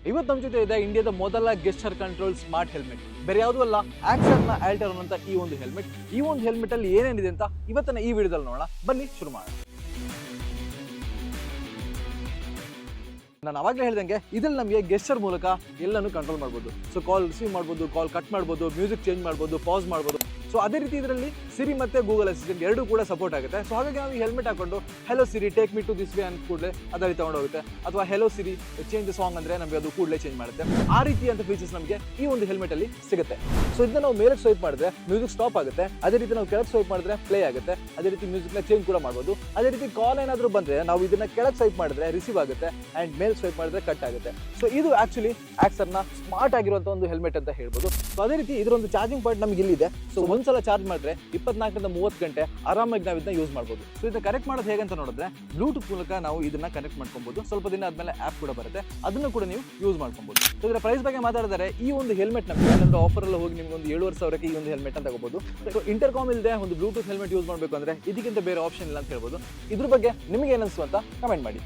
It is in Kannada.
ಇವತ್ತು ನಮ್ಮ ಜೊತೆ ಇದೆ ಇಂಡಿಯಾದ ಮೊದಲ ಗೆಸ್ಚರ್ ಕಂಟ್ರೋಲ್ ಸ್ಮಾರ್ಟ್ ಹೆಲ್ಮೆಟ್. ಬೇರೆ ಯಾವುದೂ ಅಲ್ಲ, ಆಕ್ಸರ್ನ ಆಲ್ಟರ್ನ್ ಅಂತ ಈ ಒಂದು ಹೆಲ್ಮೆಟ್. ಈ ಒಂದು ಹೆಲ್ಮೆಟ್ ಅಲ್ಲಿ ಏನೇನಿದೆ ಅಂತ ಇವತ್ತಿನ ಈ ವಿಡಿಯೋದಲ್ಲಿ ನೋಡೋಣ. ಬನ್ನಿ ಶುರು ಮಾಡೋಣ. ನಾನು ಅವಾಗಲೇ ಹೇಳ್ದಂಗೆ ಇದ್ರಲ್ಲಿ ನಮಗೆ ಗೆಸ್ಚರ್ ಮೂಲಕ ಎಲ್ಲನೂ ಕಂಟ್ರೋಲ್ ಮಾಡ್ಬೋದು. ಸೊ ಕಾಲ್ ರಿಸೀವ್ ಮಾಡ್ಬೋದು, ಕಾಲ್ ಕಟ್ ಮಾಡ್ಬೋದು, ಮ್ಯೂಸಿಕ್ ಚೇಂಜ್ ಮಾಡ್ಬೋದು, ಪಾಸ್ ಮಾಡ್ಬೋದು. ಸೊ ಅದೇ ರೀತಿ ಇದರಲ್ಲಿ ಸಿರಿ ಮತ್ತೆ ಗೂಗಲ್ ಅಸಿಸ್ಟೆಂಟ್ ಎರಡೂ ಕೂಡ ಸಪೋರ್ಟ್ ಆಗುತ್ತೆ. ಸೊ ಹಾಗಾಗಿ ನಾವು ಈ ಹೆಲ್ಮೆಟ್ ಹಾಕೊಂಡು hello Siri take me to this way ಅಂತ ಕೂಡಲೇ ಅದರಲ್ಲಿ ತಗೊಂಡೋಗುತ್ತೆ. ಅಥವಾ ಹೆಲೋ ಸಿರಿ ಚೇಂಜ್ ಸಾಂಗ್ ಅಂದ್ರೆ ನಮಗೆ ಅದು ಕೂಡಲೇ ಚೇಂಜ್ ಮಾಡುತ್ತೆ. ಆ ರೀತಿಯಂತ ಫೀಚರ್ಸ್ ನಮಗೆ ಈ ಒಂದು ಹೆಲ್ಮೆಟ್ ಅಲ್ಲಿ ಸಿಗುತ್ತೆ. ಸೊ ಇದನ್ನ ನಾವು ಮೇಲೆ ಸ್ವೈಪ್ ಮಾಡಿದ್ರೆ ಮ್ಯೂಸಿಕ್ ಸ್ಟಾಪ್ ಆಗುತ್ತೆ. ಅದೇ ರೀತಿ ನಾವು ಕೆಳಗೆ ಸ್ವೈಪ್ ಮಾಡಿದ್ರೆ ಪ್ಲೇ ಆಗುತ್ತೆ. ಅದೇ ರೀತಿ ಮ್ಯೂಸಿಕ್ ನ ಚೇಂಜ್ ಕೂಡ ಮಾಡ್ಬೋದು. ಅದೇ ರೀತಿ ಕಾಲ್ ಏನಾದರೂ ಬಂದ್ರೆ ನಾವು ಇದನ್ನ ಕೆಳಗೆ ಸ್ವೈಪ್ ಮಾಡಿದ್ರೆ ರಿಸೀವ್ ಆಗುತ್ತೆ ಅಂಡ್ ಮೇಲೆ ಸ್ವೈಪ್ ಮಾಡಿದ್ರೆ ಕಟ್ ಆಗುತ್ತೆ. ಸೊ ಇದು ಆಕ್ಚುಲಿ ಆಕ್ಸರ್ನ ಸ್ಮಾರ್ಟ್ ಆಗಿರುವಂತಹ ಒಂದು ಹೆಲ್ಮೆಟ್ ಅಂತ ಹೇಳ್ಬೋದು. ಸೊ ಅದೇ ರೀತಿ ಇದರ ಒಂದು ಚಾರ್ಜಿಂಗ್ ಪಾಯಿಂಟ್ ನಮಗೆ ಇಲ್ಲಿದೆ. ಸೊ ಒಂದ್ಸಲ ಚಾರ್ಜ್ ಮಾಡಿದ್ರೆ 24 ರಿಂದ 30 ಗಂಟೆ ಆರಾಮಾಗಿ ನಾವು ಇದನ್ನ ಯೂಸ್ ಮಾಡ್ಬೋದು. ಸೊ ಇದನ್ನ ಕನೆಕ್ಟ್ ಮಾಡೋದು ಹೇಗಂತ ನೋಡಿದ್ರೆ ಬ್ಲೂಟೂತ್ ಮೂಲಕ ನಾವು ಇದನ್ನ ಕನೆಕ್ಟ್ ಮಾಡ್ಕೊಬಹುದು. ಸ್ವಲ್ಪ ದಿನ ಆದ್ಮೇಲೆ ಆಪ್ ಕೂಡ ಬರುತ್ತೆ, ಅದನ್ನು ಕೂಡ ನೀವು ಯೂಸ್ ಮಾಡ್ಕೊಬಹುದು. ಸೊ ಇದರ ಪ್ರೈಸ್ ಬಗ್ಗೆ ಮಾತಾಡಿದರೆ ಈ ಒಂದು ಹೆಲ್ಮೆಟ್ ನಮಗೆ ಏನಂದ್ರೆ ಆಫರ್ ಅಲ್ಲಿ ಹೋಗಿ ನಿಮ್ಗೆ ಒಂದು 7,500ಕ್ಕೆ ಈ ಒಂದು ಹೆಲ್ಮೆಟ್ ಅಂತ ತಗೋಬಹುದು. ಸೊ ಇಂಟರ್ಕಾಮ್ ಇಲ್ಲದೆ ಒಂದು ಬ್ಲೂಟೂತ್ ಹೆಲ್ಮೆಟ್ ಯೂಸ್ ಮಾಡಬೇಕು ಅಂದ್ರೆ ಇದಕ್ಕಿಂತ ಬೇರೆ ಆಪ್ಷನ್ ಇಲ್ಲ ಅಂತ ಹೇಳ್ಬೋದು. ಇದ್ರ ಬಗ್ಗೆ ನಿಮಗೆ ಏನಿಸ್ತು ಅಂತ ಕಮೆಂಟ್ ಮಾಡಿ.